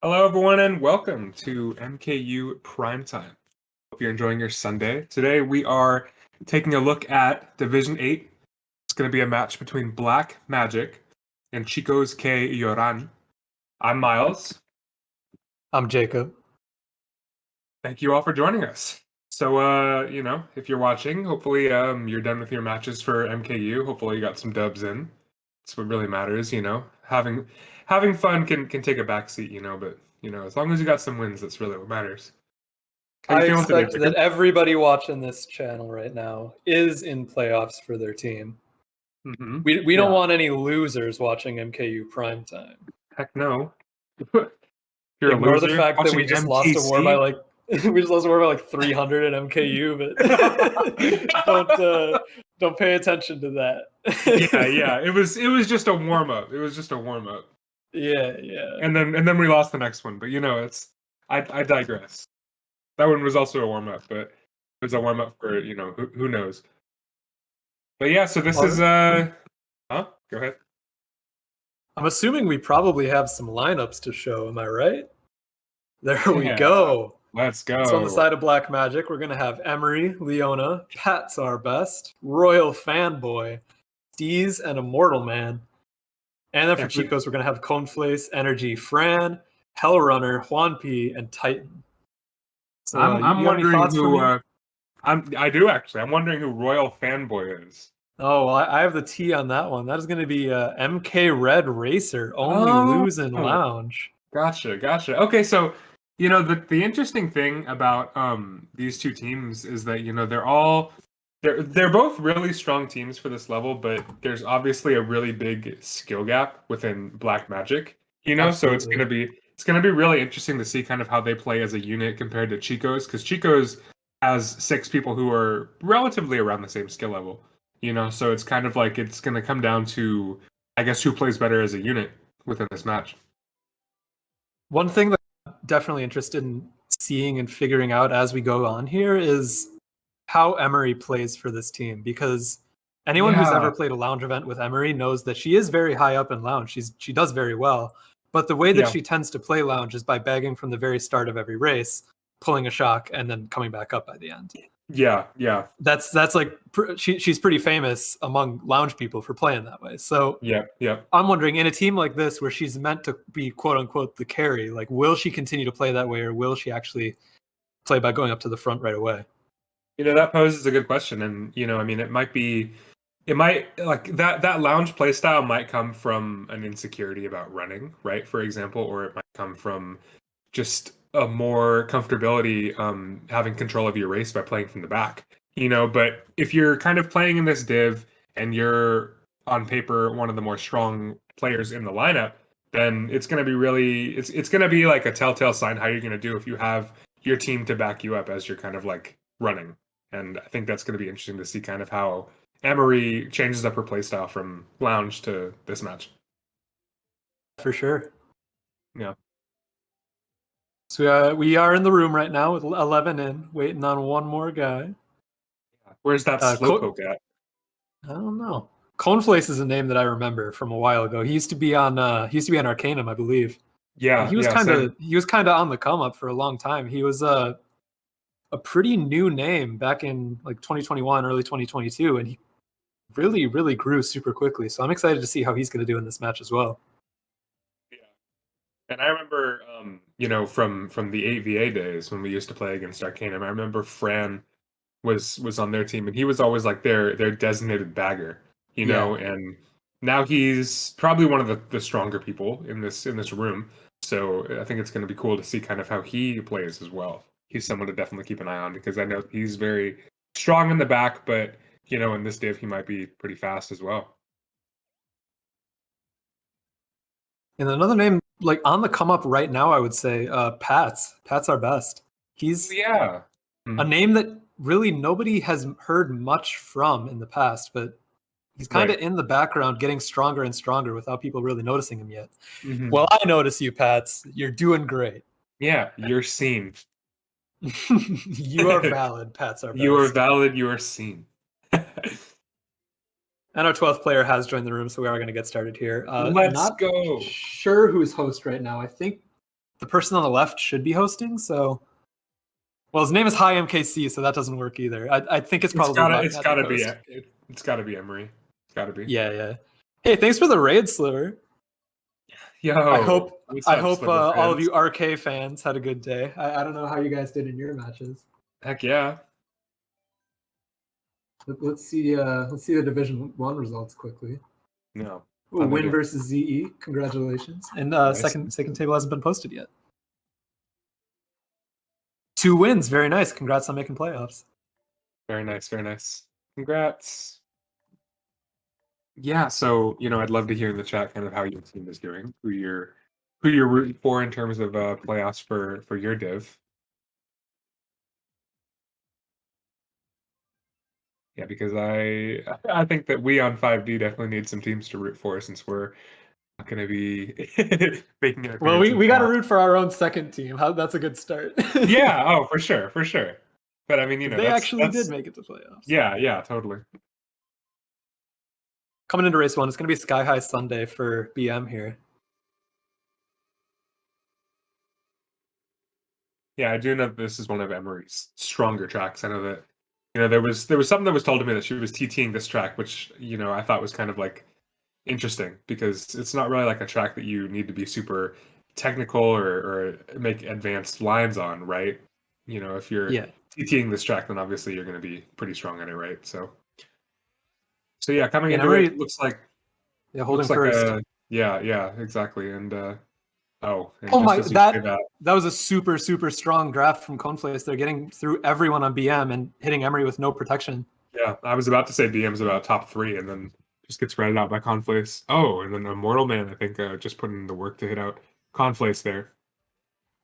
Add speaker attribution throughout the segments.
Speaker 1: Hello, everyone, and welcome to MKU Primetime. Hope you're enjoying your Sunday. Today, we are taking a look at Division 8. It's going to be a match between Black Magic and Chicos lloran. I'm Myles.
Speaker 2: I'm Jacob.
Speaker 1: Thank you all for joining us. So, if you're watching, hopefully you're done with your matches for MKU. Hopefully you got some dubs in. That's what really matters, Having fun can take a backseat, but as long as you got some wins, that's really what matters. How you
Speaker 2: I
Speaker 1: feeling today,
Speaker 2: expect
Speaker 1: Jacob?
Speaker 2: that everybody watching this channel right now is in playoffs for their team.
Speaker 1: Mm-hmm.
Speaker 2: We don't want any losers watching MKU Primetime.
Speaker 1: Heck no. You're
Speaker 2: Ignore
Speaker 1: a loser
Speaker 2: the fact that
Speaker 1: watching
Speaker 2: we just
Speaker 1: MTC?
Speaker 2: lost a war by like 300 at MKU, but don't pay attention to that.
Speaker 1: yeah. It was just a warm up. It was just a warm up.
Speaker 2: Yeah.
Speaker 1: And then we lost the next one. But I digress. That one was also a warm up, but it was a warm up for who knows. But yeah, so this is Go ahead.
Speaker 2: I'm assuming we probably have some lineups to show. Am I right? There we go.
Speaker 1: Let's go.
Speaker 2: So on the side of Black Magic, we're going to have Emery, Leona, Patsarebest, Royal Fanboy, Steez, and Immortal Man. And then for Chicos, we're going to have Confleis, Energy, Fran, Hellrunner, Juan P, and Titan. So
Speaker 1: I'm wondering who... I do, actually. I'm wondering who Royal Fanboy is.
Speaker 2: Oh, well, I have the T on that one. That is going to be MK Red Racer, only lose in Lounge.
Speaker 1: Gotcha. Okay, so the interesting thing about these two teams is that they're both really strong teams for this level, but there's obviously a really big skill gap within Black Magic. So it's gonna be really interesting to see kind of how they play as a unit compared to Chicos, because Chicos has 6 people who are relatively around the same skill level. So it's kind of like it's gonna come down to, I guess, who plays better as a unit within this match.
Speaker 2: One thing that I'm definitely interested in seeing and figuring out as we go on here is how Emery plays for this team, because anyone who's ever played a lounge event with Emery knows that she is very high up in lounge. She does very well, but the way that she tends to play lounge is by bagging from the very start of every race, pulling a shock, and then coming back up by the end.
Speaker 1: Yeah.
Speaker 2: That's like she's pretty famous among lounge people for playing that way. So
Speaker 1: yeah.
Speaker 2: I'm wondering, in a team like this where she's meant to be quote unquote the carry, like will she continue to play that way, or will she actually play by going up to the front right away?
Speaker 1: That poses a good question, and it might like that lounge playstyle might come from an insecurity about running, right? For example, or it might come from just a more comfortability having control of your race by playing from the back. But if you're kind of playing in this div and you're on paper one of the more strong players in the lineup, then it's going to be really it's going to be like a telltale sign how you're going to do if you have your team to back you up as you're kind of like running. And I think that's going to be interesting to see kind of how Emery changes up her playstyle from lounge to this match.
Speaker 2: For sure.
Speaker 1: Yeah.
Speaker 2: So we are in the room right now with 11 in, waiting on one more guy.
Speaker 1: Where's that Slowpoke at?
Speaker 2: I don't know. Confleis is a name that I remember from a while ago. He used to be on Arcanum, I believe.
Speaker 1: Yeah,
Speaker 2: and he was kind of on the come up for a long time. He was a pretty new name back in like 2021, early 2022, and he really, really grew super quickly. So I'm excited to see how he's going to do in this match as well.
Speaker 1: Yeah, and I remember, from the 8VA days when we used to play against Arcanum, I remember Fran was on their team, and he was always like their designated bagger, and now he's probably one of the stronger people in this room. So I think it's going to be cool to see kind of how he plays as well. He's someone to definitely keep an eye on, because I know he's very strong in the back, but in this div he might be pretty fast as well.
Speaker 2: And another name like on the come up right now, I would say Patsarebest. He's a name that really nobody has heard much from in the past, but he's kind of in the background, getting stronger and stronger without people really noticing him yet. Mm-hmm. Well, I notice you, Pats. You're doing great.
Speaker 1: Yeah, you're seen.
Speaker 2: You are valid, Patsarebest.
Speaker 1: You are valid. You are seen.
Speaker 2: And our 12th player has joined the room, so we are going to get started here.
Speaker 1: Let's go.
Speaker 2: Sure who's host right now. I think the person on the left should be hosting. So, well, his name is High MKC, so that doesn't work either. I think it's probably
Speaker 1: it's gotta be Emery. It's gotta be.
Speaker 2: Yeah. Hey, thanks for the raid, Sliver.
Speaker 1: Yo,
Speaker 2: I hope
Speaker 1: Sliver
Speaker 2: all of
Speaker 1: fans?
Speaker 2: you RK fans had a good day. I don't know how you guys did in your matches.
Speaker 1: Heck yeah.
Speaker 2: Let's see the Division 1 results quickly.
Speaker 1: No.
Speaker 2: Ooh, win versus ZE. Congratulations. And
Speaker 1: Nice.
Speaker 2: second table hasn't been posted yet. 2 wins. Very nice. Congrats on making playoffs.
Speaker 1: Very nice. Very nice. Congrats. Yeah, so I'd love to hear in the chat kind of how your team is doing, who you're rooting for in terms of playoffs for your div. Yeah, because I think that we on 5D definitely need some teams to root for since we're not going to be making it.
Speaker 2: Well, we got to root for our own second team. That's a good start.
Speaker 1: Yeah. Oh, for sure. But I mean,
Speaker 2: they actually did make it to playoffs.
Speaker 1: Yeah, totally.
Speaker 2: Coming into race 1, it's going to be Sky High Sunday for BM here.
Speaker 1: Yeah, I do know this is one of Emery's stronger tracks. I know that there was something that was told to me that she was TTing this track, which I thought was kind of like interesting because it's not really like a track that you need to be super technical or make advanced lines on, right? If you're TTing this track, then obviously you're going to be pretty strong at it, right? So yeah, coming into it looks like
Speaker 2: holding first.
Speaker 1: Yeah, exactly. And
Speaker 2: that was a super strong draft from Confleis. They're getting through everyone on BM and hitting Emery with no protection.
Speaker 1: Yeah, I was about to say BM's about top 3 and then just gets ratted out by Confleis. Oh, and then Immortal Man, I think, just putting in the work to hit out Confleis there.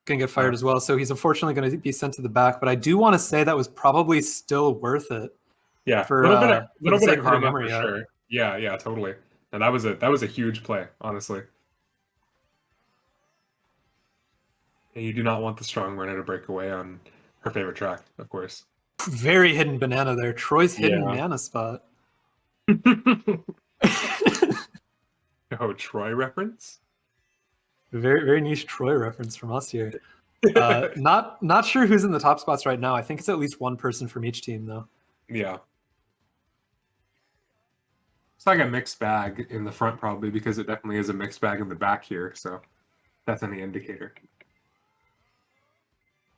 Speaker 2: Gonna get fired as well, so he's unfortunately going to be sent to the back. But I do want to say that was probably still worth it.
Speaker 1: Yeah, a little bit of karma for sure. Yeah, totally. And that was a huge play, honestly. And you do not want the strong runner to break away on her favorite track, of course.
Speaker 2: Very hidden banana there. Troy's hidden banana spot.
Speaker 1: Oh, Troy reference?
Speaker 2: Very niche Troy reference from us here. Not sure who's in the top spots right now. I think it's at least one person from each team, though.
Speaker 1: Yeah. It's like a mixed bag in the front, probably, because it definitely is a mixed bag in the back here. So that's any indicator.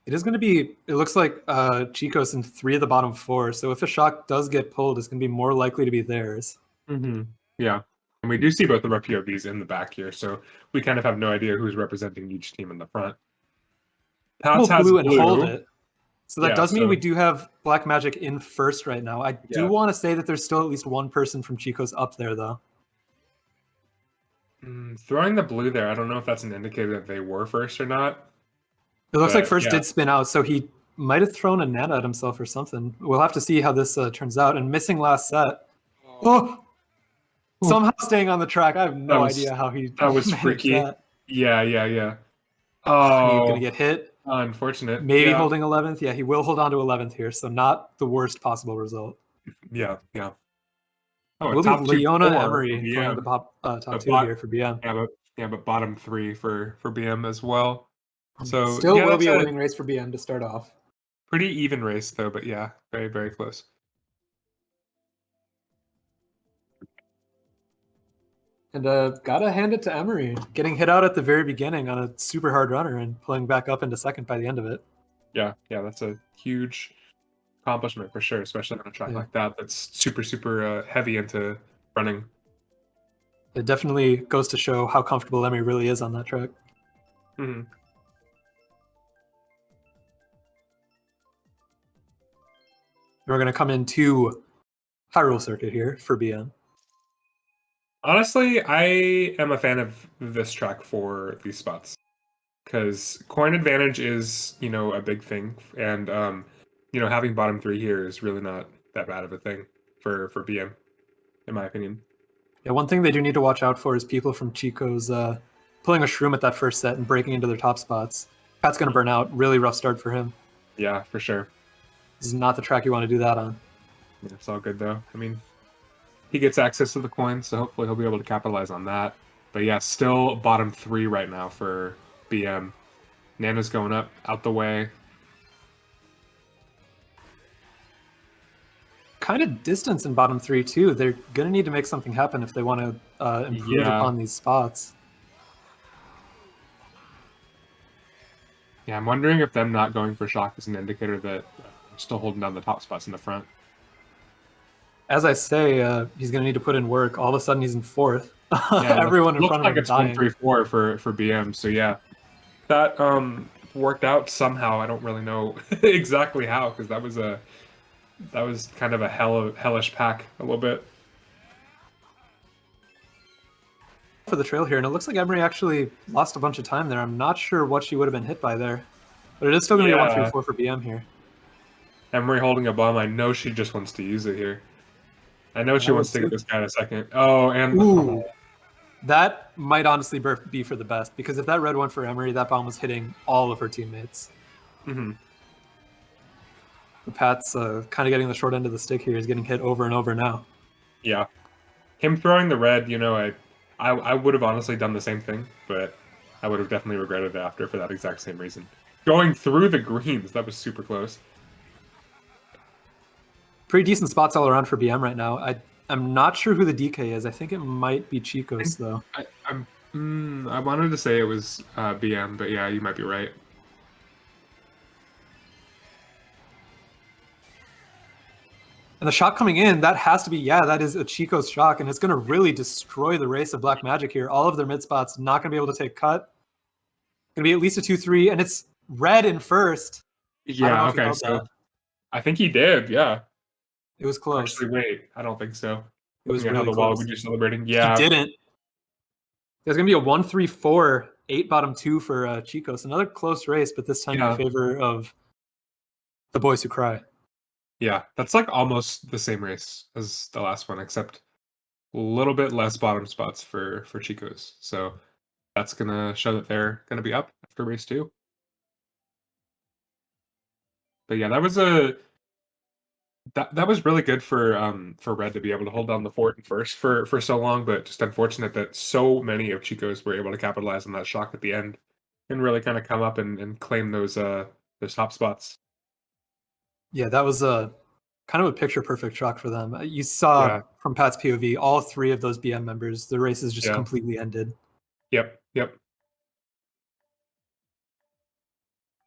Speaker 2: It is going to be, it looks like Chicos in 3 of the bottom 4. So if a shock does get pulled, it's going to be more likely to be theirs.
Speaker 1: Mm-hmm. Yeah. And we do see both of our POVs in the back here. So we kind of have no idea who's representing each team in the front.
Speaker 2: Pats has blue and hold it. So that does mean we do have Black Magic in first right now. I do want to say that there's still at least one person from Chicos up there, though.
Speaker 1: Throwing the blue there, I don't know if that's an indicator that they were first or not.
Speaker 2: It looks like first did spin out, so he might have thrown a Nana at himself or something. We'll have to see how this turns out. And missing last set. Oh! Somehow staying on the track. I have no idea how he
Speaker 1: that was freaky. That. Yeah.
Speaker 2: Oh, he's going to get hit.
Speaker 1: Unfortunate.
Speaker 2: Maybe holding 11th. Yeah, he will hold on to 11th here, so not the worst possible result.
Speaker 1: Yeah.
Speaker 2: Oh, will be Leona Emery going to top 2 here for BM.
Speaker 1: Yeah, but bottom 3 for BM as well. So
Speaker 2: still will be a winning race for BM to start off.
Speaker 1: Pretty even race though, but yeah, very, very close.
Speaker 2: And gotta hand it to Emery, getting hit out at the very beginning on a super hard runner and pulling back up into second by the end of it.
Speaker 1: Yeah, that's a huge accomplishment for sure, especially on a track like that that's super heavy into running.
Speaker 2: It definitely goes to show how comfortable Emery really is on that track.
Speaker 1: Mm-hmm.
Speaker 2: We're going to come into Hyrule Circuit here for BM.
Speaker 1: Honestly, I am a fan of this track for these spots because coin advantage is, a big thing. And, having bottom 3 here is really not that bad of a thing for BM, in my opinion.
Speaker 2: Yeah, one thing they do need to watch out for is people from Chicos pulling a shroom at that first set and breaking into their top spots. Pat's going to burn out. Really rough start for him.
Speaker 1: Yeah, for sure.
Speaker 2: This is not the track you want to do that on.
Speaker 1: Yeah, it's all good, though. I mean, he gets access to the coins, so hopefully he'll be able to capitalize on that. But yeah, still bottom 3 right now for BM. Nana's going up, out the way.
Speaker 2: Kind of distance in bottom 3 too. They're gonna need to make something happen if they want to improve upon these spots.
Speaker 1: Yeah, I'm wondering if them not going for shock is an indicator that we're still holding down the top spots in the front.
Speaker 2: As I say, he's going to need to put in work. All of a sudden, he's in 4th.
Speaker 1: Yeah,
Speaker 2: Everyone in
Speaker 1: looks
Speaker 2: front
Speaker 1: like
Speaker 2: of him
Speaker 1: it's
Speaker 2: dying.
Speaker 1: 1-3-4 for BM. So yeah, that worked out somehow. I don't really know exactly how, because that was kind of a hellish pack a little bit.
Speaker 2: For the trail here, and it looks like Emery actually lost a bunch of time there. I'm not sure what she would have been hit by there, but it is still going to be a 1-3-4 for BM here.
Speaker 1: Emery holding a bomb. I know she just wants to use it here. I know she wants to get this guy in a second. Oh, and
Speaker 2: ooh, that might honestly be for the best, because if that red went for Emery, that bomb was hitting all of her teammates.
Speaker 1: Mm-hmm.
Speaker 2: The Pat's kind of getting the short end of the stick here. He's getting hit over and over now.
Speaker 1: Yeah, him throwing the red. You know, I would have honestly done the same thing, but I would have definitely regretted it after for that exact same reason. Going through the greens, that was super close. Pretty
Speaker 2: decent spots all around for BM right now. I'm not sure who the DK is. I think it might be Chicos, though.
Speaker 1: I wanted to say it was BM, but yeah, you might be right.
Speaker 2: And the shock coming in, that has to be, that is a Chicos shock, and it's going to really destroy the race of Black Magic here. All of their mid spots not going to be able to take cut. Going to be at least a 2-3, and it's red in first.
Speaker 1: Yeah, okay, so I think he did, yeah.
Speaker 2: It was close.
Speaker 1: Actually, wait, I don't think so.
Speaker 2: It was
Speaker 1: really
Speaker 2: how the
Speaker 1: wall we just celebrating. Yeah,
Speaker 2: he didn't. There's gonna be a 1-3-4, 8 bottom 2 for Chicos. Another close race, but this time in favor of the boys who cry.
Speaker 1: Yeah, that's like almost the same race as the last one, except a little bit less bottom spots for Chicos. So that's gonna show that they're gonna be up after race 2. But yeah, that was that was really good for Red to be able to hold down the fort in first for so long, but just unfortunate that so many of Chicos were able to capitalize on that shock at the end and really kind of come up and claim those top spots.
Speaker 2: Yeah, that was a kind of a picture perfect shock for them. You saw from Pat's POV, all 3 of those BM members, the races just completely ended.
Speaker 1: Yep.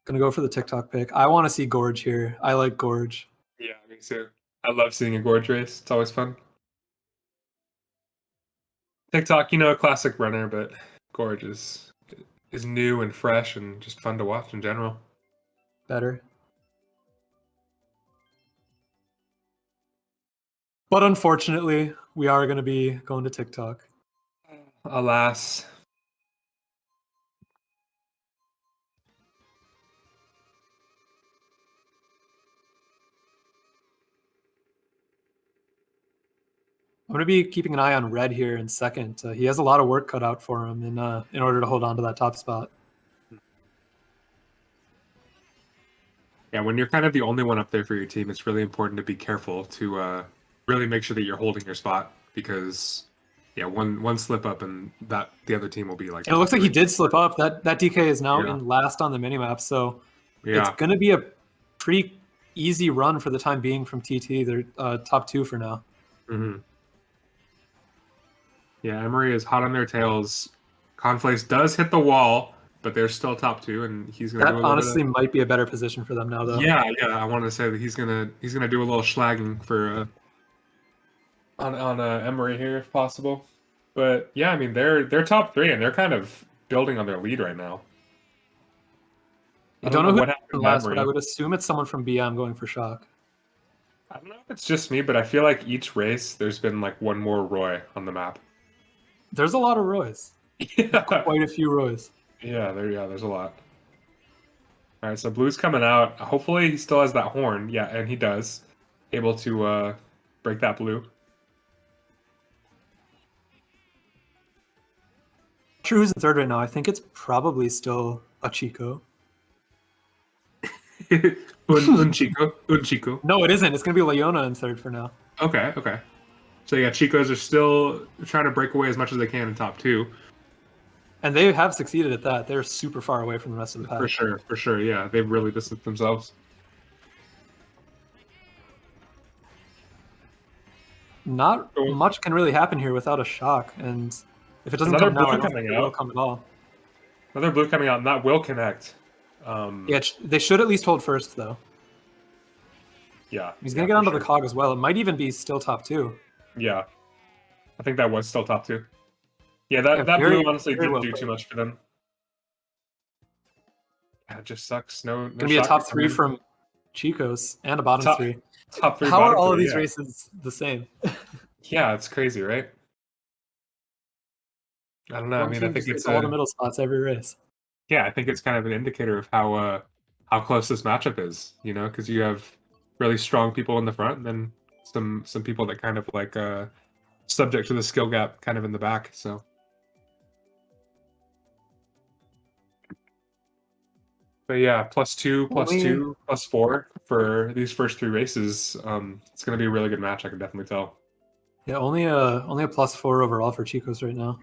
Speaker 2: Gonna go for the TikTok pick. I want to see Gorge here. I like Gorge.
Speaker 1: Yeah, me too. I love seeing a Gorge race. It's always fun. TikTok, a classic runner, but Gorge is new and fresh and just fun to watch in general.
Speaker 2: Better. But unfortunately, we are going to be going to TikTok.
Speaker 1: Alas.
Speaker 2: I'm going to be keeping an eye on Red here in second. He has a lot of work cut out for him in order to hold on to that top spot.
Speaker 1: Yeah, when you're kind of the only one up there for your team, it's really important to be careful to really make sure that you're holding your spot, because one slip up and the other team will be like.
Speaker 2: And it looks like he did slip up. That DK is now in last on the minimap, so it's going to be a pretty easy run for the time being from TT. They're top 2 for now.
Speaker 1: Mm-hmm. Yeah, Emery is hot on their tails. Confleis does hit the wall, but they're still top 2, and he's going to do a little
Speaker 2: honestly might be a better position for them now, though.
Speaker 1: Yeah. I want to say that he's gonna do a little schlagging for on Emery here if possible. But yeah, I mean they're top 3 and they're kind of building on their lead right now.
Speaker 2: I don't know what happened last, but I would assume it's someone from BM going for shock.
Speaker 1: I don't know if it's just me, but I feel like each race there's been like one more Roy on the map.
Speaker 2: There's a lot of Roys.
Speaker 1: Yeah.
Speaker 2: Quite a few Roys.
Speaker 1: Yeah, there's a lot. All right, so Blue's coming out. Hopefully he still has that horn. Yeah, and he does. Able to break that Blue.
Speaker 2: Sure who's in third right now. I think it's probably still a Chico.
Speaker 1: un Chico.
Speaker 2: No, it isn't. It's going to be Leona in third for now.
Speaker 1: Okay. So yeah, Chicos are still trying to break away as much as they can in top 2.
Speaker 2: And they have succeeded at that. They're super far away from the rest of the pack.
Speaker 1: For sure, yeah. They've really distanced themselves.
Speaker 2: Not much can really happen here without a shock, and if it doesn't
Speaker 1: Another
Speaker 2: come now,
Speaker 1: blue
Speaker 2: I don't
Speaker 1: coming
Speaker 2: think it will come at all.
Speaker 1: Another blue coming out, and that will connect.
Speaker 2: Yeah, they should at least hold first, though.
Speaker 1: Yeah.
Speaker 2: He's going to get onto the cog as well. It might even be still top 2.
Speaker 1: Yeah. I think that was still top 2. Yeah, that blue honestly didn't do too much for them. Yeah, it just sucks. No
Speaker 2: It's going to be a top 3 from Chicos and a bottom 3.
Speaker 1: Top 3.
Speaker 2: How are all of these races the same?
Speaker 1: Yeah, it's crazy, right? I don't know. I mean, I think it's
Speaker 2: all the middle spots every race.
Speaker 1: Yeah, I think it's kind of an indicator of how close this matchup is. You know, because you have really strong people in the front, and then some people that kind of like subject to the skill gap, kind of in the back. So. But yeah, +2, +2, +4 for these first 3 races. It's going to be a really good match. I can definitely tell.
Speaker 2: Yeah, only a +4 overall for Chicos right now.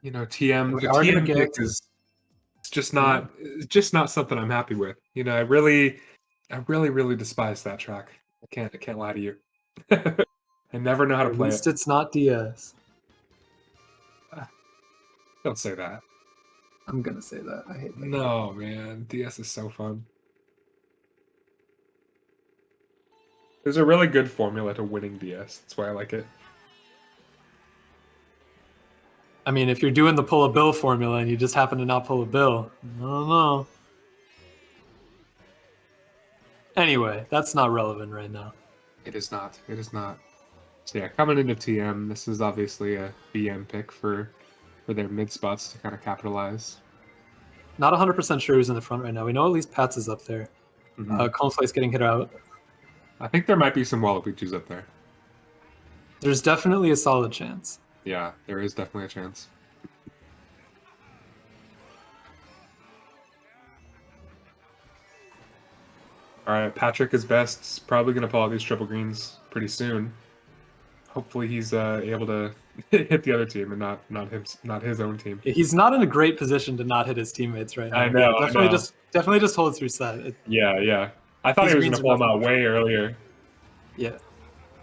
Speaker 1: You know, TM. The TM pick is just not something I'm happy with. You know, I really despise that track. I can't lie to you. I never know how to play it.
Speaker 2: At least it's not DS.
Speaker 1: Don't say that.
Speaker 2: I'm gonna say that. I hate that.
Speaker 1: No, man. DS is so fun. There's a really good formula to winning DS. That's why I like it.
Speaker 2: I mean, if you're doing the pull a bill formula and you just happen to not pull a bill, I don't know. Anyway, that's not relevant right now.
Speaker 1: It is not. It is not. So yeah, coming into TM, this is obviously a BM pick for their mid spots to kind of capitalize.
Speaker 2: Not 100% sure who's in the front right now. We know at least Pats is up there. Confleis getting hit out.
Speaker 1: I think there might be some Waluigi's up there.
Speaker 2: There's definitely a solid chance.
Speaker 1: Yeah, there is definitely a chance. All right, Patrick is best. He's probably going to pull out these triple greens pretty soon. Hopefully, he's able to hit the other team and not his own team.
Speaker 2: He's not in a great position to not hit his teammates right now.
Speaker 1: I know.
Speaker 2: Definitely just hold through set.
Speaker 1: Yeah. I thought he was going to pull him out way earlier.
Speaker 2: Yeah.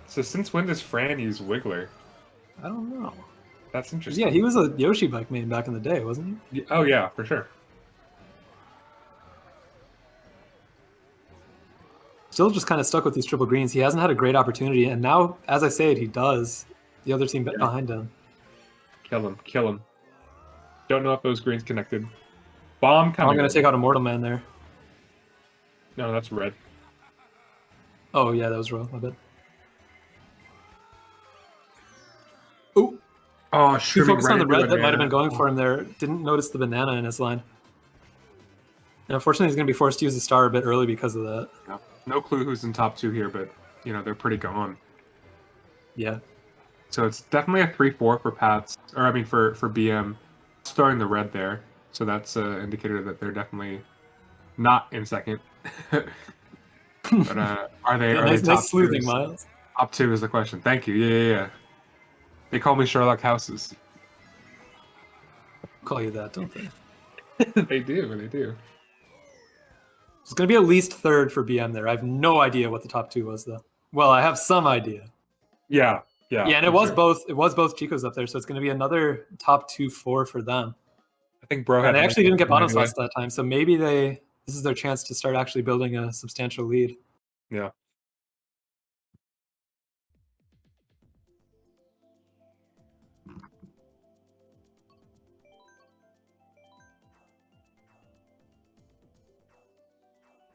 Speaker 1: So since when does Fran use Wiggler?
Speaker 2: I don't know.
Speaker 1: That's interesting.
Speaker 2: Yeah, he was a Yoshi bike main back in the day, wasn't he?
Speaker 1: Oh yeah, for sure.
Speaker 2: Still just kind of stuck with these triple greens. He hasn't had a great opportunity, and now, as I say it, he does. The other team behind him.
Speaker 1: Kill him. Don't know if those greens connected. Bomb coming.
Speaker 2: I'm going to take out Immortal Man there.
Speaker 1: No, that's red.
Speaker 2: Oh, yeah, that was wrong. My bad. Ooh.
Speaker 1: Oh,
Speaker 2: he focused on the red that might have been going for him there. Didn't notice the banana in his line. And unfortunately, he's going to be forced to use the star a bit early because of that.
Speaker 1: Yeah. No clue who's in top 2 here, but, you know, they're pretty gone.
Speaker 2: Yeah.
Speaker 1: So it's definitely a 3-4 for Pats, or I mean for BM. It's throwing the red there, so that's an indicator that they're definitely not in second. But are they?
Speaker 2: Yeah,
Speaker 1: are they top
Speaker 2: nice sleuthing, Myles.
Speaker 1: Top 2 is the question. Thank you. Yeah. They call me Sherlock Houses.
Speaker 2: Call you that, don't they?
Speaker 1: They do.
Speaker 2: It's going to be at least third for BM there. I have no idea what the top 2 was, though. Well, I have some idea.
Speaker 1: Yeah,
Speaker 2: and it was both. It was both Chicos up there, so it's going to be another top 2-4 for them.
Speaker 1: I think Bro had.
Speaker 2: They actually didn't get bottom spots that time, so maybe this is their chance to start actually building a substantial lead.
Speaker 1: Yeah.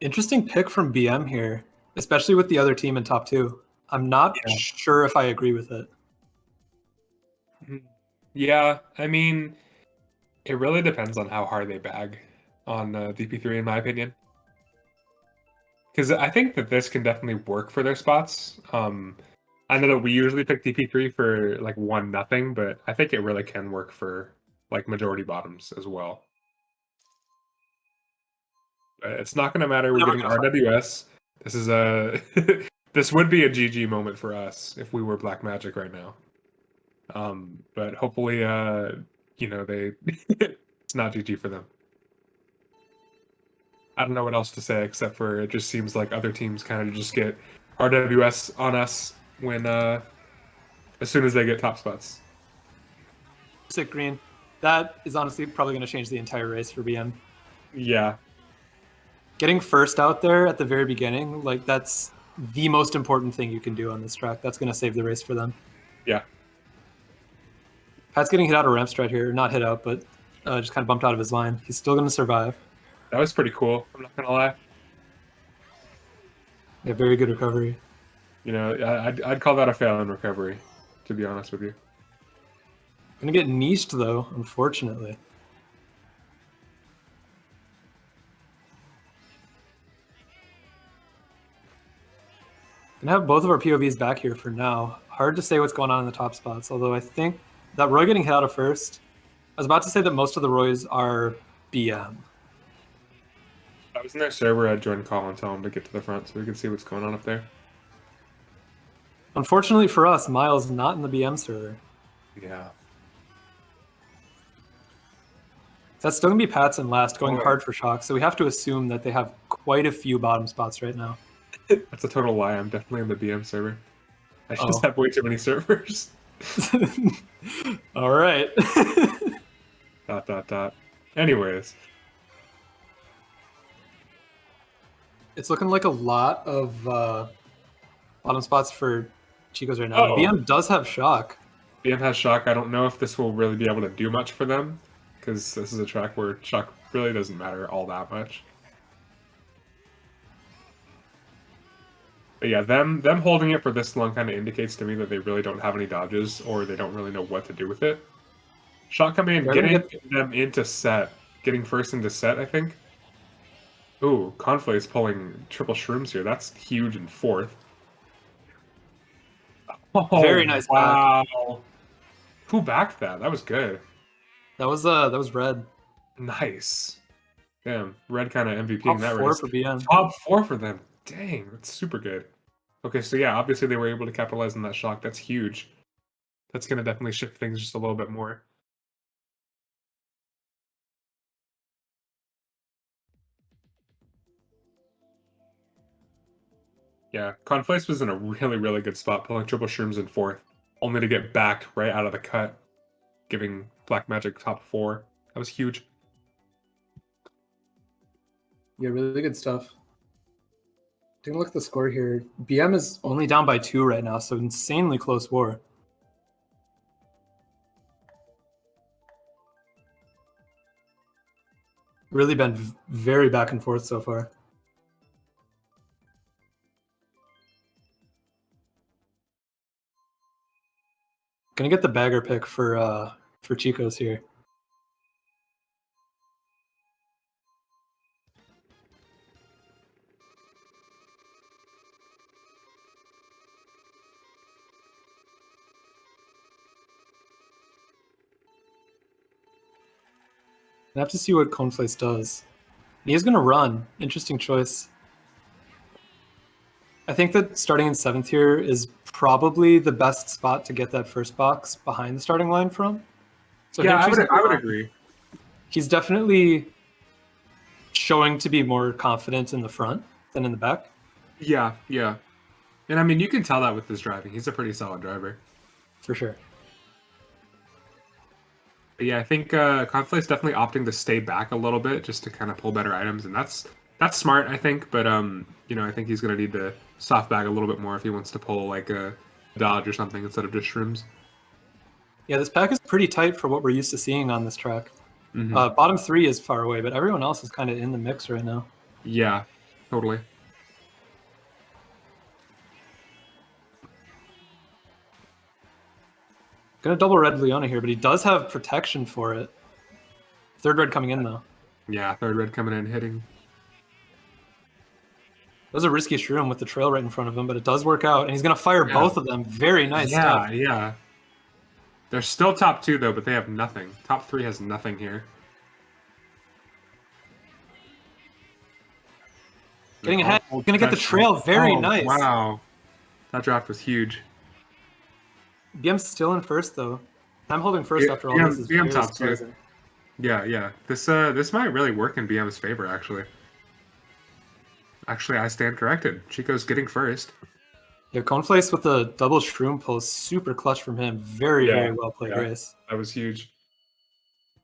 Speaker 2: Interesting pick from BM here, especially with the other team in top 2. I'm not sure if I agree with it.
Speaker 1: Yeah, I mean, it really depends on how hard they bag on DP3, in my opinion. Because I think that this can definitely work for their spots. I know that we usually pick DP3 for like 1-0, but I think it really can work for like majority bottoms as well. It's not going to matter. We're
Speaker 2: Never
Speaker 1: getting
Speaker 2: gonna find
Speaker 1: RWS. This is a this would be a GG moment for us if we were Black Magic right now. But hopefully, you know, they it's not GG for them. I don't know what else to say except for it just seems like other teams kind of just get RWS on us when as soon as they get top spots.
Speaker 2: Sick green. That is honestly probably going to change the entire race for BM.
Speaker 1: Yeah.
Speaker 2: Getting first out there at the very beginning, like that's the most important thing you can do on this track. That's going to save the race for them.
Speaker 1: Yeah.
Speaker 2: Pat's getting hit out of ramp stride here. Not hit out, but just kind of bumped out of his line. He's still going to survive.
Speaker 1: That was pretty cool. I'm not going to lie.
Speaker 2: Yeah, very good recovery.
Speaker 1: You know, I'd call that a fail in recovery, to be honest with you.
Speaker 2: Gonna get niched though, unfortunately. Gonna have both of our POVs back here for now. Hard to say what's going on in the top spots, although I think that Roy getting hit out of first. I was about to say that most of the Roys are BM.
Speaker 1: I was in their server. I'd join call and tell them to get to the front so we can see what's going on up there.
Speaker 2: Unfortunately for us, Myles not in the BM server.
Speaker 1: Yeah.
Speaker 2: That's still gonna be Pats and last, going hard for Shock, so we have to assume that they have quite a few bottom spots right now.
Speaker 1: That's a total lie. I'm definitely in the BM server. I just have way too many servers.
Speaker 2: All right. ...
Speaker 1: Anyways.
Speaker 2: It's looking like a lot of bottom spots for Chicos right now. BM does have Shock.
Speaker 1: BM has Shock. I don't know if this will really be able to do much for them, because this is a track where Shock really doesn't matter all that much. But yeah, them holding it for this long kind of indicates to me that they really don't have any dodges, or they don't really know what to do with it. Shock coming in, getting them into set, getting first into set, I think. Ooh, Confleis pulling triple shrooms here. That's huge in fourth.
Speaker 2: Oh, very nice.
Speaker 1: Wow. Back. Who backed that? That was good.
Speaker 2: That was Red.
Speaker 1: Nice. Damn, Red kind of MVP in that
Speaker 2: race.
Speaker 1: Top 4
Speaker 2: for BM.
Speaker 1: Top 4 for them. Dang, that's super good. Okay, so yeah, obviously they were able to capitalize on that Shock. That's huge. That's going to definitely shift things just a little bit more. Yeah, Confleis was in a really, really good spot, pulling triple shrooms in fourth, only to get backed right out of the cut, giving Black Magic top 4. That was huge.
Speaker 2: Yeah, really good stuff. Taking a look at the score here. BM is only down by 2 right now, so insanely close war. Really been very back and forth so far. Gonna get the bagger pick for Chicos here. I have to see what Confleis does. He's going to run. Interesting choice. I think that starting in 7th here is probably the best spot to get that first box behind the starting line from. So
Speaker 1: yeah, I would agree.
Speaker 2: He's definitely showing to be more confident in the front than in the back.
Speaker 1: Yeah, yeah. And I mean, you can tell that with his driving. He's a pretty solid driver.
Speaker 2: For sure.
Speaker 1: But yeah, I think Confleis definitely opting to stay back a little bit just to kind of pull better items, and that's smart, I think. But you know, I think he's gonna need to soft bag a little bit more if he wants to pull like a dodge or something instead of just shrooms.
Speaker 2: Yeah, this pack is pretty tight for what we're used to seeing on this track.
Speaker 1: Mm-hmm.
Speaker 2: Bottom 3 is far away, but everyone else is kind of in the mix right now.
Speaker 1: Yeah, totally.
Speaker 2: Gonna double red Leona here, but he does have protection for it. 3rd red coming in though.
Speaker 1: Yeah, 3rd red coming in, hitting.
Speaker 2: That was a risky shroom with the trail right in front of him, but it does work out, and he's gonna fire both of them. Very nice stuff.
Speaker 1: Yeah. They're still top 2 though, but they have nothing. Top 3 has nothing here.
Speaker 2: Getting ahead. Gonna get the trail. Very nice.
Speaker 1: Wow. That draft was huge.
Speaker 2: BM's still in first, though. I'm holding first after all this. Is
Speaker 1: BM top 2. Yeah. This might really work in BM's favor, actually. Actually, I stand corrected. Chico's getting first.
Speaker 2: Yeah, Confleis with the double shroom pull, super clutch from him. Very well played race.
Speaker 1: That was huge.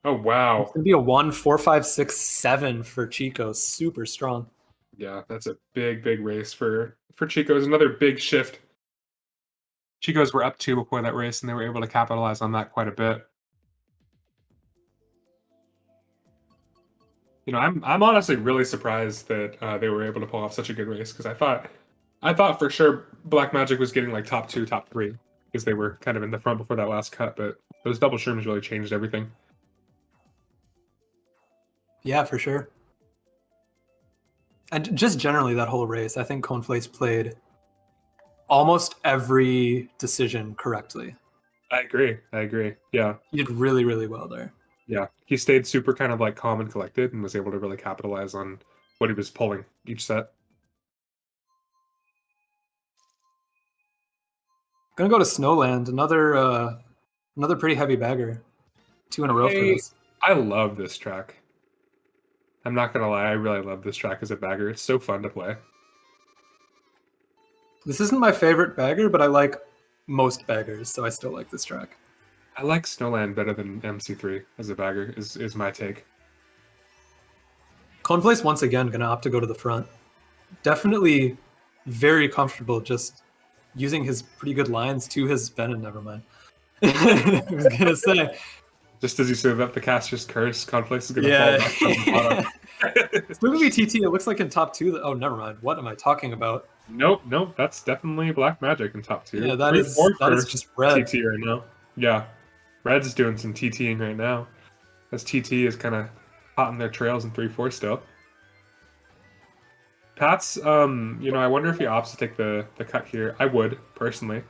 Speaker 1: Oh, wow.
Speaker 2: It's going to be a 1, 4, 5, 6, 7 for Chicos. Super strong.
Speaker 1: Yeah, that's a big race for Chicos. Another big shift. Chicos were up 2 before that race, and they were able to capitalize on that quite a bit. You know, I'm honestly really surprised that they were able to pull off such a good race, because I thought for sure Black Magic was getting like top 2, top 3, because they were kind of in the front before that last cut, but those double shrooms really changed everything.
Speaker 2: Yeah, for sure. And just generally that whole race, I think Confleis played almost every decision correctly.
Speaker 1: I agree. Yeah.
Speaker 2: He did really, really well there.
Speaker 1: Yeah. He stayed super kind of like calm and collected and was able to really capitalize on what he was pulling each set.
Speaker 2: Gonna go to Snowland, another pretty heavy bagger. 2 in a row for this.
Speaker 1: I love this track. I'm not gonna lie, I really love this track as a bagger. It's so fun to play.
Speaker 2: This isn't my favorite bagger, but I like most baggers, so I still like this track.
Speaker 1: I like Snowland better than MC3 as a bagger, is my take.
Speaker 2: Confleis once again gonna opt to go to the front. Definitely very comfortable just using his pretty good lines to his Bennett, never mind. I was gonna say.
Speaker 1: Just as you said that the caster's curse, Confleis is gonna fall back from the bottom.
Speaker 2: It's moving TT, it looks like in top 2. Oh, never mind. What am I talking about?
Speaker 1: Nope. That's definitely Black Magic in top 2.
Speaker 2: Yeah, that is just red.
Speaker 1: TT right now. Yeah. Red's doing some TTing right now. As TT is kind of hot in their trails in 3-4 still. Pat's, you know, I wonder if he opts to take the cut here. I would, personally.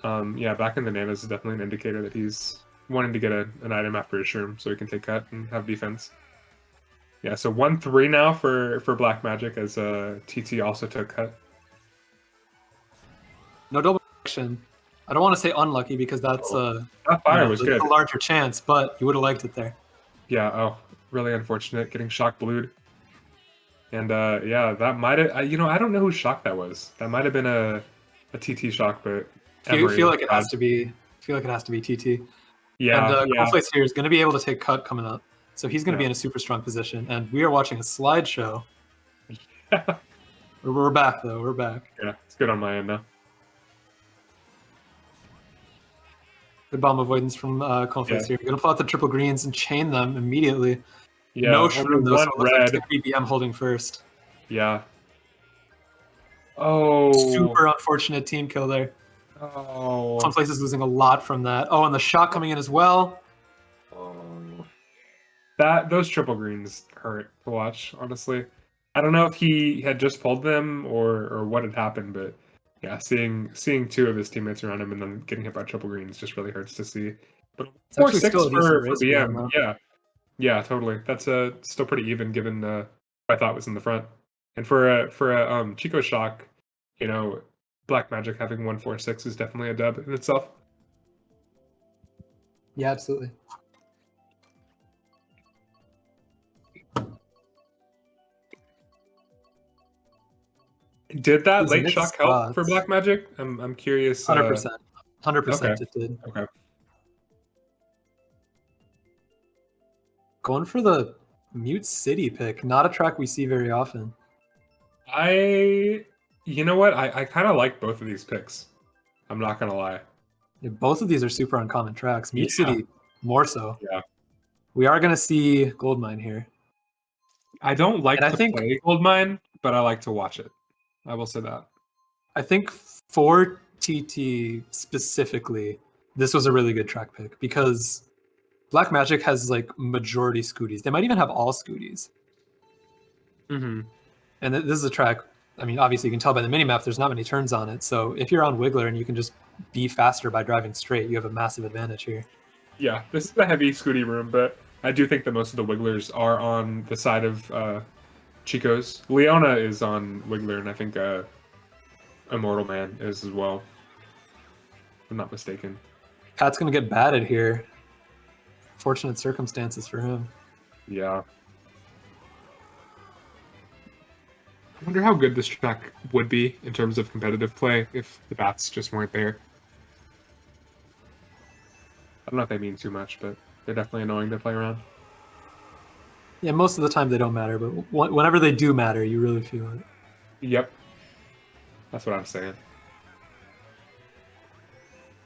Speaker 1: Yeah, back in the nanas is definitely an indicator that he's wanting to get an item after his shroom so he can take cut and have defense. Yeah, so 1-3 now for Black Magic as TT also took cut.
Speaker 2: No double action. I don't want to say unlucky because that's
Speaker 1: that fire was good.
Speaker 2: A larger chance, but you would have liked it there.
Speaker 1: Yeah, really unfortunate getting shock blued. And yeah, that might have, you know, I don't know whose shock that was. That might have been a TT shock, but
Speaker 2: I feel like it has to be TT.
Speaker 1: Yeah,
Speaker 2: and Confleis here is going to be able to take cut coming up. So he's going to be in a super strong position, and we are watching a slideshow.
Speaker 1: Yeah.
Speaker 2: We're back, though. We're back.
Speaker 1: Yeah, it's good on my end now.
Speaker 2: Good bomb avoidance from Confleis here. We're going to pull out the triple greens and chain them immediately.
Speaker 1: Yeah,
Speaker 2: no shroom, though, so
Speaker 1: red.
Speaker 2: it's going to be BM holding first.
Speaker 1: Yeah. Oh.
Speaker 2: Super unfortunate team kill there.
Speaker 1: Oh.
Speaker 2: Confleis is losing a lot from that. Oh, and the shot coming in as well.
Speaker 1: Those triple greens hurt to watch, honestly. I don't know if he had just pulled them or what had happened, but yeah, seeing 2 of his teammates around him and then getting hit by triple greens just really hurts to see. But 4-6 for BM, yeah, totally. That's still pretty even given who I thought was in the front. And for a Chico shock, you know, Black Magic having 1-4-6 is definitely a dub in itself.
Speaker 2: Yeah, absolutely.
Speaker 1: Did that late shock help for Black Magic? I'm curious.
Speaker 2: 100%. 100% it did.
Speaker 1: Okay.
Speaker 2: Going for the Mute City pick, not a track we see very often.
Speaker 1: You know what? I kind of like both of these picks. I'm not gonna lie.
Speaker 2: Yeah, both of these are super uncommon tracks. Mute City more so.
Speaker 1: Yeah.
Speaker 2: We are gonna see Goldmine here.
Speaker 1: I don't like to play Goldmine, but I like to watch it. I will say that.
Speaker 2: I think for TT specifically, this was a really good track pick because Black Magic has like majority scooties. They might even have all scooties.
Speaker 1: Mm-hmm.
Speaker 2: And this is a track, I mean, obviously you can tell by the minimap there's not many turns on it. So if you're on Wiggler and you can just be faster by driving straight, you have a massive advantage here.
Speaker 1: Yeah, this is a heavy scooty room, but I do think that most of the Wigglers are on the side of Chicos. Leona is on Wiggler, and I think Immortal Man is as well. If I'm not mistaken.
Speaker 2: Pat's gonna get batted here. Fortunate circumstances for him.
Speaker 1: Yeah. I wonder how good this track would be in terms of competitive play if the bats just weren't there. I don't know if they mean too much, but they're definitely annoying to play around.
Speaker 2: Yeah, most of the time they don't matter, but whenever they do matter, you really feel it.
Speaker 1: Yep. That's what I'm saying.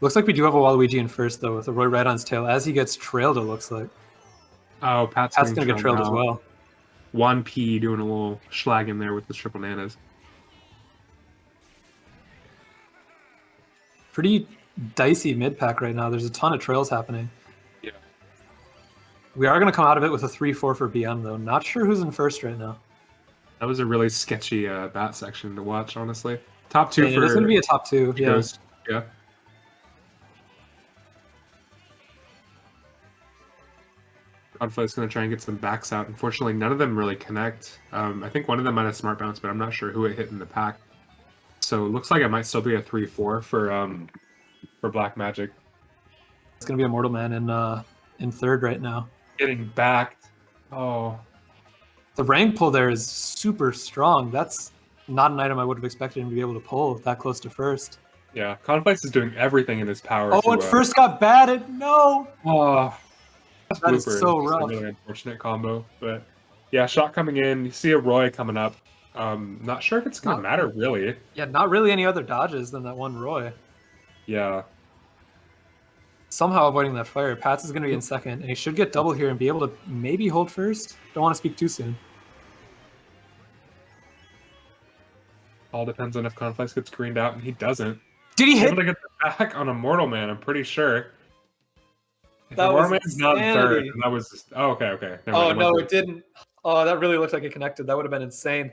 Speaker 2: Looks like we do have a Waluigi in first, though, with a Roy right on his tail. As he gets trailed, it looks like.
Speaker 1: Oh, Pat's
Speaker 2: going to get trailed
Speaker 1: now.
Speaker 2: as well.
Speaker 1: 1P doing a little schlag in there with the triple nanas.
Speaker 2: Pretty dicey mid-pack right now. There's a ton of trails happening.
Speaker 1: Yeah.
Speaker 2: We are going to come out of it with a 3-4 for BM, though. Not sure who's in first right now.
Speaker 1: That was a really sketchy bat section to watch, honestly. Top 2
Speaker 2: Yeah,
Speaker 1: for...
Speaker 2: It is going to be a top 2, yeah.
Speaker 1: Yeah. Confleis going to try and get some backs out. Unfortunately, none of them really connect. I think one of them might have smart bounce, but I'm not sure who it hit in the pack. So it looks like it might still be a 3-4 for Black Magic.
Speaker 2: It's going to be Immortal Man in third right now.
Speaker 1: Getting backed. Oh.
Speaker 2: The rank pull there is super strong. That's not an item I would have expected him to be able to pull that close to first.
Speaker 1: Yeah, Confleis is doing everything in his power.
Speaker 2: Oh, and first got batted. No.
Speaker 1: Oh,
Speaker 2: that is so rough.
Speaker 1: A really unfortunate combo, but yeah, shot coming in. You see a Roy coming up. Not sure if it's gonna matter really.
Speaker 2: Yeah, not really any other dodges than that one Roy.
Speaker 1: Yeah.
Speaker 2: Somehow avoiding that fire. Pats is gonna be in second, and he should get double here and be able to maybe hold first. Don't want to speak too soon.
Speaker 1: All depends on if Confleis gets greened out, and he doesn't.
Speaker 2: Did he hit?
Speaker 1: Able to get the back on Immortal Man, I'm pretty sure.
Speaker 2: That
Speaker 1: Immortal
Speaker 2: was
Speaker 1: Man's not third. And that was just, okay. Never
Speaker 2: oh
Speaker 1: mind,
Speaker 2: no, it didn't. Oh, that really looked like it connected. That would have been insane.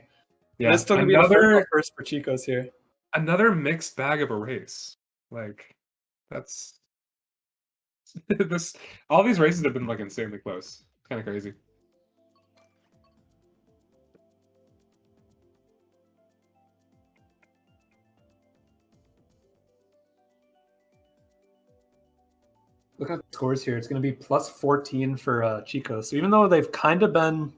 Speaker 1: Yeah,
Speaker 2: this took me a first for Chicos here.
Speaker 1: Another mixed bag of a race. Like, that's this. All these races have been like insanely close. It's kind of crazy.
Speaker 2: Look at the scores here. It's going to be plus 14 for Chicos. So even though they've kind of been,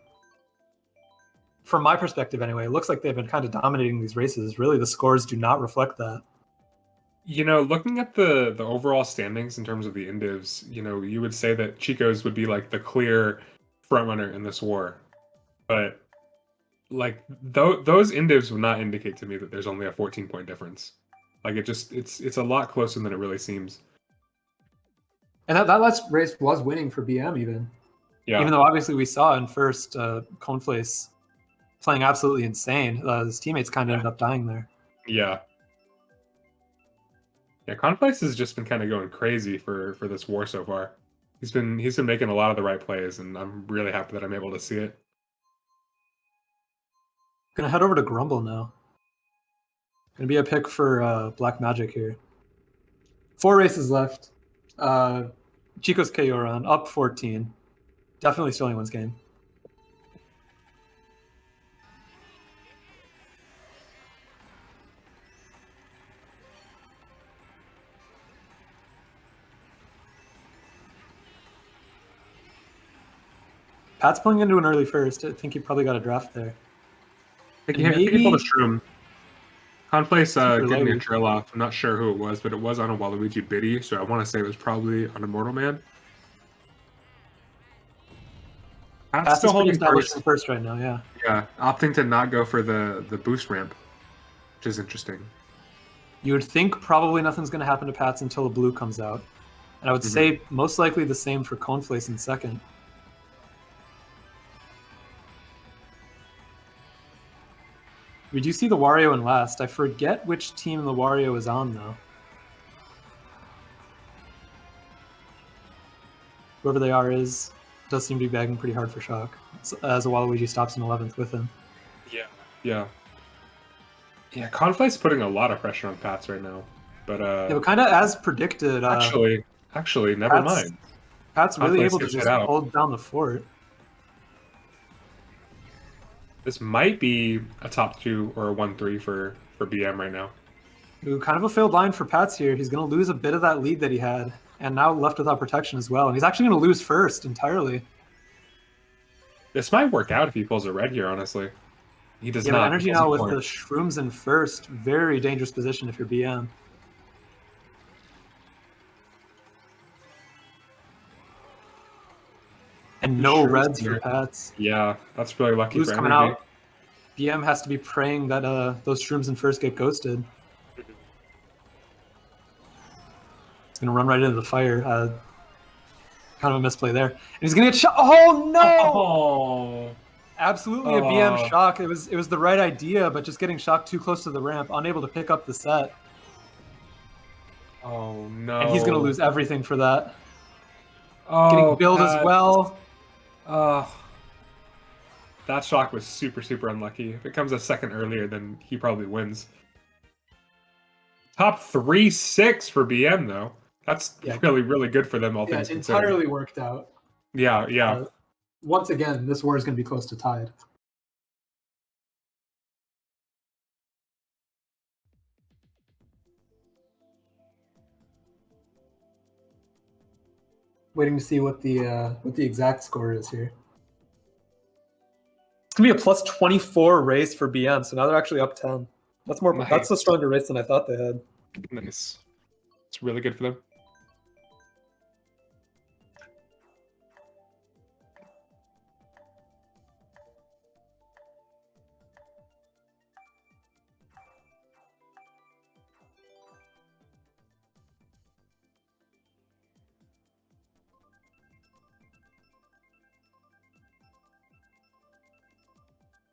Speaker 2: from my perspective anyway, it looks like they've been kind of dominating these races. Really, the scores do not reflect that.
Speaker 1: You know, looking at the overall standings in terms of the indivs, you know, you would say that Chicos would be like the clear frontrunner in this war. But like those indivs would not indicate to me that there's only a 14-point difference. Like it's a lot closer than it really seems.
Speaker 2: And that last race was winning for BM even.
Speaker 1: Yeah.
Speaker 2: Even though obviously we saw in first Confleis playing absolutely insane. His teammates kind of ended up dying there.
Speaker 1: Yeah. Yeah, Confleis has just been kind of going crazy for this war so far. He's been making a lot of the right plays, and I'm really happy that I'm able to see it.
Speaker 2: Gonna head over to Grumble now. Gonna be a pick for Black Magic here. 4 races left. Chicos lloran up 14. Definitely still anyone's game. Pat's pulling into an early first. I think he probably got a draft there.
Speaker 1: I think he pulled a shroom. Confleis getting a trail off. I'm not sure who it was, but it was on a Waluigi biddy, so I want to say it was probably on Immortal Man.
Speaker 2: Pat's still holding first right now, yeah.
Speaker 1: Yeah, opting to not go for the boost ramp, which is interesting.
Speaker 2: You would think probably nothing's going to happen to Pats until a blue comes out. And I would say most likely the same for Confleis in second. We do see the Wario in last. I forget which team the Wario is on, though. Whoever they are does seem to be bagging pretty hard for shock, as a Waluigi stops in 11th with him.
Speaker 1: Yeah. Confleis putting a lot of pressure on Pats right now, but
Speaker 2: kind of as predicted.
Speaker 1: Actually, never mind.
Speaker 2: Pat's really able to just hold down the fort.
Speaker 1: This might be a top 2 or a 1-3 for BM right now.
Speaker 2: Ooh, kind of a failed line for Pats here. He's going to lose a bit of that lead that he had, and now left without protection as well. And he's actually going to lose first entirely.
Speaker 1: This might work out if he pulls a red here, honestly. He does
Speaker 2: Yeah, but
Speaker 1: not.
Speaker 2: energy now with the shrooms in first. Very dangerous position if you're BM. And no reds for Pats.
Speaker 1: Yeah, that's really lucky
Speaker 2: Blue's
Speaker 1: for
Speaker 2: coming
Speaker 1: energy.
Speaker 2: out. BM has to be praying that those shrooms in first get ghosted. It's going to run right into the fire. Kind of a misplay there. And he's going to get shot. Oh, no!
Speaker 1: Oh.
Speaker 2: Absolutely a BM shock. It was the right idea, but just getting shocked too close to the ramp, unable to pick up the set.
Speaker 1: Oh, no.
Speaker 2: And he's going to lose everything for that.
Speaker 1: Oh,
Speaker 2: getting billed as well.
Speaker 1: That shock was super, super unlucky. If it comes a second earlier, then he probably wins. Top 3-6 for BM, though. That's really, really good for them, all things considered.
Speaker 2: Entirely worked out.
Speaker 1: Yeah, yeah.
Speaker 2: Once again, this war is going to be close to tied. Waiting to see what the exact score is here. It's gonna be a plus 24 race for BM, so now they're actually up 10. That's more. Nice. That's a stronger race than I thought they had.
Speaker 1: Nice. It's really good for them.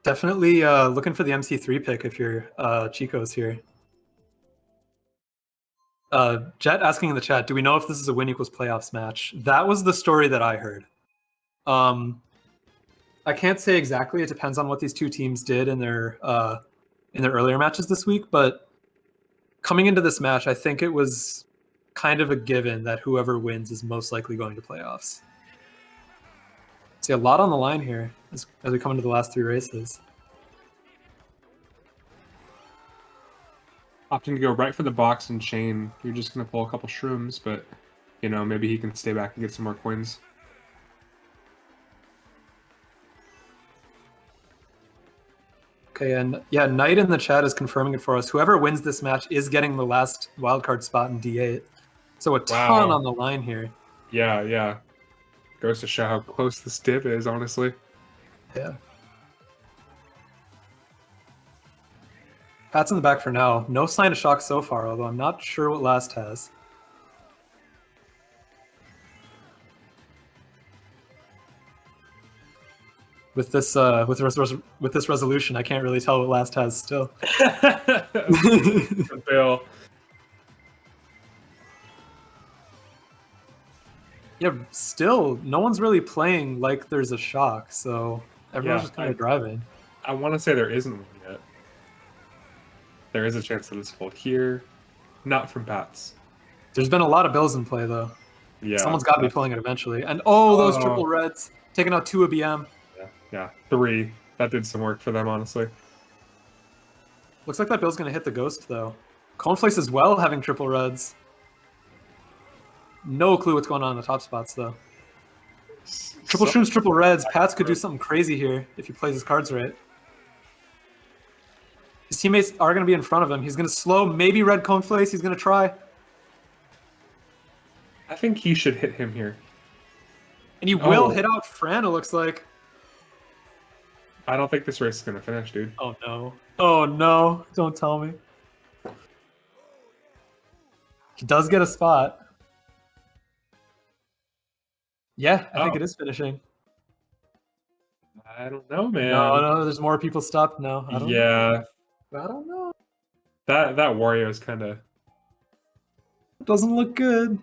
Speaker 2: Definitely looking for the MC3 pick if you're Chicos here. Jet asking in the chat, do we know if this is a win equals playoffs match? That was the story that I heard. I can't say exactly. It depends on what these two teams did in their earlier matches this week. But coming into this match, I think it was kind of a given that whoever wins is most likely going to playoffs. See a lot on the line here as we come into the last 3 races.
Speaker 1: Opting to go right for the box and chain. You're just going to pull a couple shrooms, but, you know, maybe he can stay back and get some more coins.
Speaker 2: Okay, and yeah, Knight in the chat is confirming it for us. Whoever wins this match is getting the last wildcard spot in D8. So a ton on the line here.
Speaker 1: Yeah, yeah. Goes to show how close this div is, honestly.
Speaker 2: Yeah. Pat's in the back for now. No sign of shock so far, although I'm not sure what last has. With this resolution, I can't really tell what last has still.
Speaker 1: Bill.
Speaker 2: Yeah, still, no one's really playing like there's a shock, so everyone's just kind of driving.
Speaker 1: I want to say there isn't one yet. There is a chance that it's pulled here. Not from Pats.
Speaker 2: There's been a lot of bills in play, though.
Speaker 1: Yeah.
Speaker 2: Someone's got to be pulling it eventually. And those triple reds. Taking out 2 of BM.
Speaker 1: Yeah. 3. That did some work for them, honestly.
Speaker 2: Looks like that bill's going to hit the ghost, though. Confleis as well having triple reds. No clue what's going on in the top spots, though. Triple shrooms, triple reds. Pats could do something crazy here if he plays his cards right. His teammates are going to be in front of him. He's going to slow, maybe red Confleis. He's going to try.
Speaker 1: I think he should hit him here.
Speaker 2: And he will hit out Fran, it looks like.
Speaker 1: I don't think this race is going to finish, dude.
Speaker 2: Oh, no. Oh, no. Don't tell me. He does get a spot. Yeah, I think it is finishing.
Speaker 1: I don't know, man.
Speaker 2: No, there's more people stopped now. I don't know. I don't know.
Speaker 1: That Wario is kind of...
Speaker 2: Doesn't look good.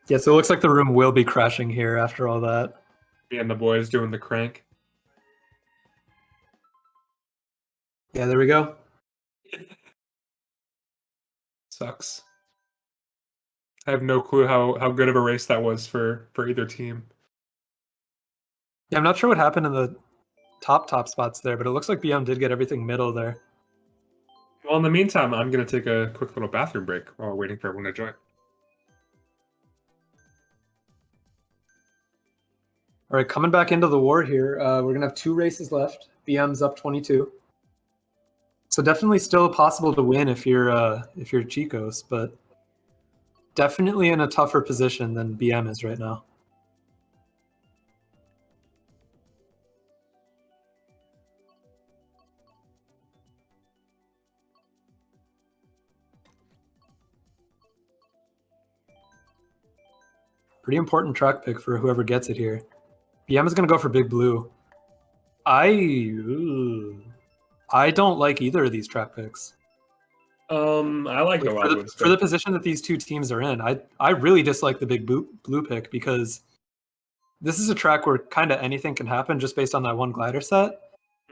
Speaker 2: Yeah, so it looks like the room will be crashing here after all that.
Speaker 1: Me and the boys doing the crank.
Speaker 2: Yeah, there we go.
Speaker 1: Sucks. I have no clue how good of a race that was for either team.
Speaker 2: Yeah, I'm not sure what happened in the top spots there, but it looks like BM did get everything middle there.
Speaker 1: Well, in the meantime, I'm going to take a quick little bathroom break while we're waiting for everyone to join.
Speaker 2: All right, coming back into the war here. We're going to have 2 races left. BM's up 22. So definitely still possible to win if you're Chicos, but definitely in a tougher position than BM is right now. Pretty important track pick for whoever gets it here. BM is going to go for Big Blue. I don't like either of these track picks.
Speaker 1: I like the Wildwoods
Speaker 2: for the position that these two teams are in. I really dislike the Big Blue pick because this is a track where kind of anything can happen just based on that one glider set.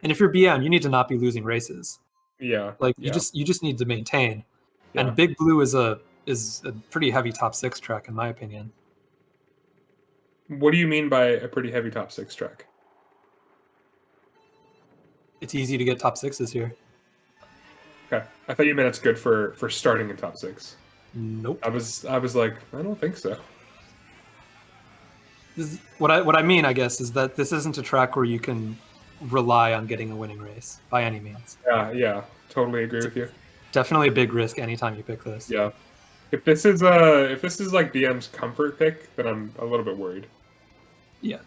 Speaker 2: And if you're BM, you need to not be losing races.
Speaker 1: Yeah.
Speaker 2: Like you just need to maintain.
Speaker 1: Yeah.
Speaker 2: And Big Blue is a pretty heavy top 6 track in my opinion.
Speaker 1: What do you mean by a pretty heavy top 6 track?
Speaker 2: It's easy to get top 6s here.
Speaker 1: Okay, I thought you meant it's good for starting in top 6.
Speaker 2: Nope.
Speaker 1: I was like, I don't think so.
Speaker 2: What I mean, I guess, is that this isn't a track where you can rely on getting a winning race by any means.
Speaker 1: Yeah, totally agree with you.
Speaker 2: Definitely a big risk anytime you pick this.
Speaker 1: Yeah. If this is like BM's comfort pick, then I'm a little bit worried.
Speaker 2: Yeah.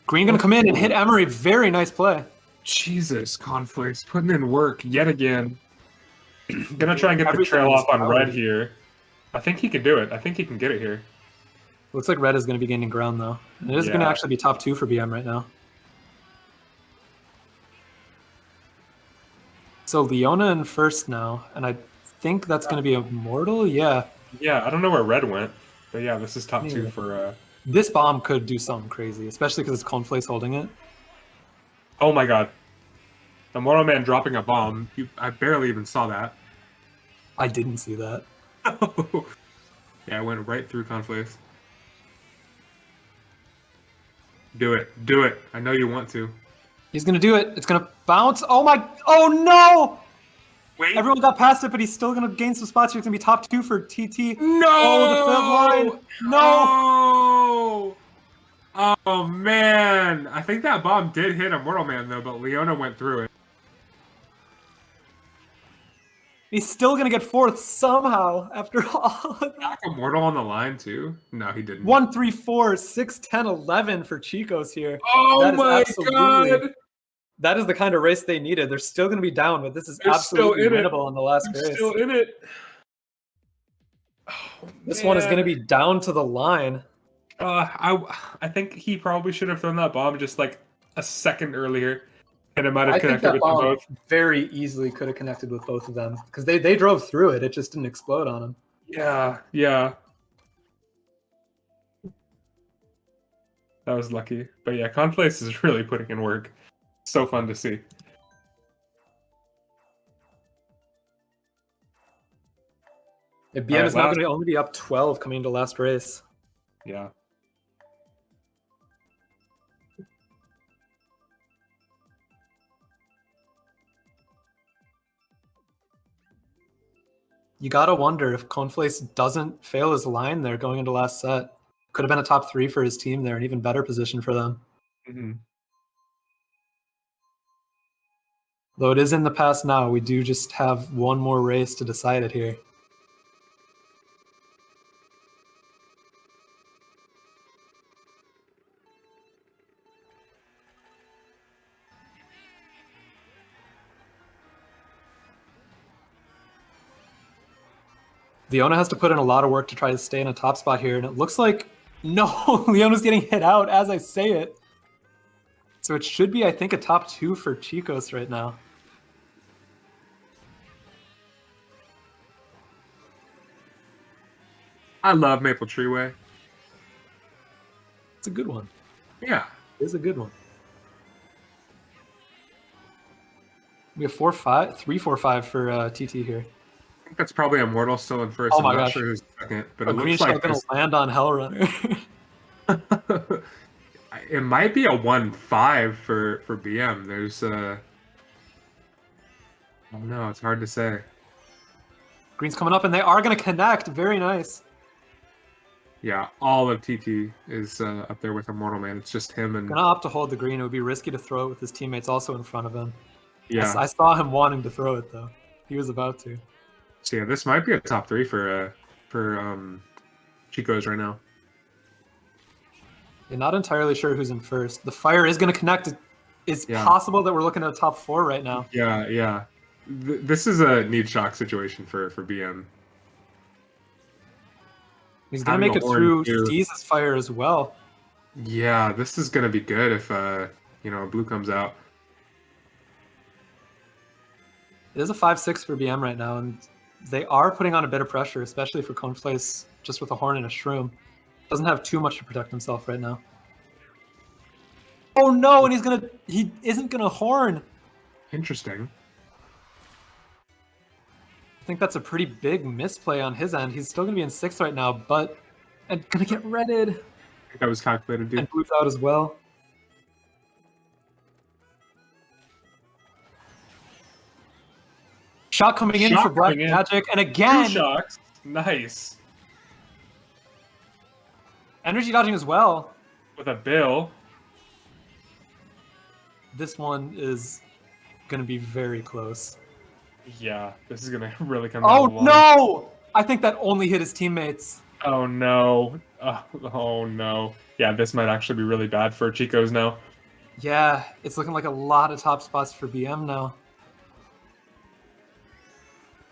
Speaker 2: Green gonna come in and hit Emery. Very nice play.
Speaker 1: Jesus, Confleis putting in work yet again. Gonna try and get the trail off on red here. I think he can do it. I think he can get it here.
Speaker 2: Looks like red is gonna be gaining ground though. And it is gonna actually be top 2 for BM right now. So Leona in first now, and I think that's gonna be Immortal. Yeah.
Speaker 1: Yeah, I don't know where red went, but yeah, this is top 2 for.
Speaker 2: This bomb could do something crazy, especially because it's Confleis holding it.
Speaker 1: Oh my god. The Mortal Man dropping a bomb. I barely even saw that.
Speaker 2: I didn't see that.
Speaker 1: Yeah, I went right through Confleis. Do it. Do it. I know you want to.
Speaker 2: He's going to do it. It's going to bounce. Oh my. Oh no!
Speaker 1: Wait.
Speaker 2: Everyone got past it, but he's still going to gain some spots. He's going to be top 2 for TT.
Speaker 1: No!
Speaker 2: Oh, the fifth line. No!
Speaker 1: Oh, man. I think that bomb did hit Immortal Man, though, but Leona went through it.
Speaker 2: He's still going to get 4th somehow after all.
Speaker 1: Back Immortal on the line, too? No, he didn't.
Speaker 2: 1, 3, 4, 6, 10, 11 for Chicos here.
Speaker 1: Oh, my God.
Speaker 2: That is the kind of race they needed. They're still going to be down, but this is absolutely winnable in the last race.
Speaker 1: Still in it.
Speaker 2: Oh, this one is going to be down to the line.
Speaker 1: I think he probably should have thrown that bomb just like a second earlier, and it might have connected with them both.
Speaker 2: Very easily could have connected with both of them because they drove through it. It just didn't explode on them.
Speaker 1: Yeah. That was lucky. But yeah, Confleis is really putting in work. So fun to see.
Speaker 2: Yeah, BM is now going to only be up 12 coming into last race.
Speaker 1: Yeah.
Speaker 2: You gotta wonder if Confleis doesn't fail his line there going into last set. Could have been a top 3 for his team there, an even better position for them.
Speaker 1: Mm-hmm.
Speaker 2: Though it is in the past now, we do just have one more race to decide it here. Leona has to put in a lot of work to try to stay in a top spot here, and it looks like, no, Leona's getting hit out as I say it. So it should be, I think, a top 2 for Chicos right now.
Speaker 1: I love Maple Treeway.
Speaker 2: It's a good one.
Speaker 1: Yeah.
Speaker 2: It is a good one. We have 3-4-5 for TT here.
Speaker 1: think that's probably Immortal still in first.
Speaker 2: Oh
Speaker 1: I'm
Speaker 2: my
Speaker 1: not
Speaker 2: gosh.
Speaker 1: sure who's second, but
Speaker 2: A
Speaker 1: it
Speaker 2: green
Speaker 1: looks
Speaker 2: shell
Speaker 1: like
Speaker 2: gonna land on Hellrunner.
Speaker 1: it might be a 1-5 for BM. There's I don't know, it's hard to say.
Speaker 2: Green's coming up, and they are gonna connect. Very nice.
Speaker 1: Yeah, all of TT is up there with Immortal Man. It's just him and
Speaker 2: Gonna opt to hold the green. It would be risky to throw it with his teammates also in front of him.
Speaker 1: yeah.
Speaker 2: I saw him wanting to throw it though. He was about to.
Speaker 1: So yeah, this might be a top 3 for Chicos right now.
Speaker 2: You're not entirely sure who's in first. The fire is gonna connect. It's
Speaker 1: Yeah.
Speaker 2: possible that we're looking at a top 4 right now.
Speaker 1: Yeah, yeah. This is a need shock situation for BM.
Speaker 2: He's gonna
Speaker 1: Having
Speaker 2: make
Speaker 1: a
Speaker 2: it
Speaker 1: horn
Speaker 2: through
Speaker 1: too.
Speaker 2: Steez's fire as well.
Speaker 1: Yeah, this is gonna be good if blue comes out.
Speaker 2: It is a 5-6 for BM right now, and they are putting on a bit of pressure, especially for Confleis just with a horn and a shroom. Doesn't have too much to protect himself right now. Oh no, and he isn't gonna horn.
Speaker 1: Interesting.
Speaker 2: I think that's a pretty big misplay on his end. He's still gonna be in 6th right now, but and gonna get redded.
Speaker 1: I think that was calculated, dude.
Speaker 2: And blue's out as well. Shot coming in
Speaker 1: Shot
Speaker 2: for Black
Speaker 1: coming in.
Speaker 2: Magic, and again,
Speaker 1: 2 shocks. Nice.
Speaker 2: energy dodging as well.
Speaker 1: With a bill.
Speaker 2: This one is gonna be very close.
Speaker 1: Yeah, this is gonna really come down
Speaker 2: Oh
Speaker 1: the line.
Speaker 2: no! I think that only hit his teammates.
Speaker 1: Oh no. Oh no. Yeah, this might actually be really bad for Chicos now.
Speaker 2: Yeah, it's looking like a lot of top spots for BM now.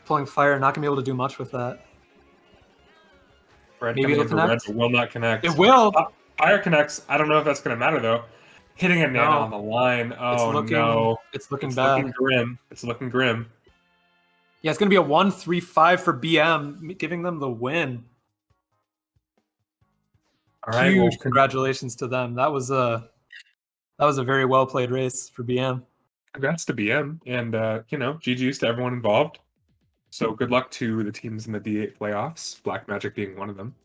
Speaker 2: Pulling fire, not gonna be able to do much with that.
Speaker 1: Red
Speaker 2: Maybe
Speaker 1: coming
Speaker 2: it'll
Speaker 1: in for red,
Speaker 2: connect?
Speaker 1: but will not connect.
Speaker 2: It will!
Speaker 1: Fire connects. I don't know if that's gonna matter though. Hitting a nano on the line. Oh no.
Speaker 2: It's looking
Speaker 1: It's
Speaker 2: bad.
Speaker 1: looking grim. It's looking grim.
Speaker 2: Yeah, it's gonna be a 1-3-5 for BM, giving them the win.
Speaker 1: All right.
Speaker 2: Huge
Speaker 1: Well,
Speaker 2: congratulations to them. That was a very well played race for BM.
Speaker 1: congrats to BM and GG's to everyone involved. So good luck to the teams in the D8 playoffs, Black Magic being one of them.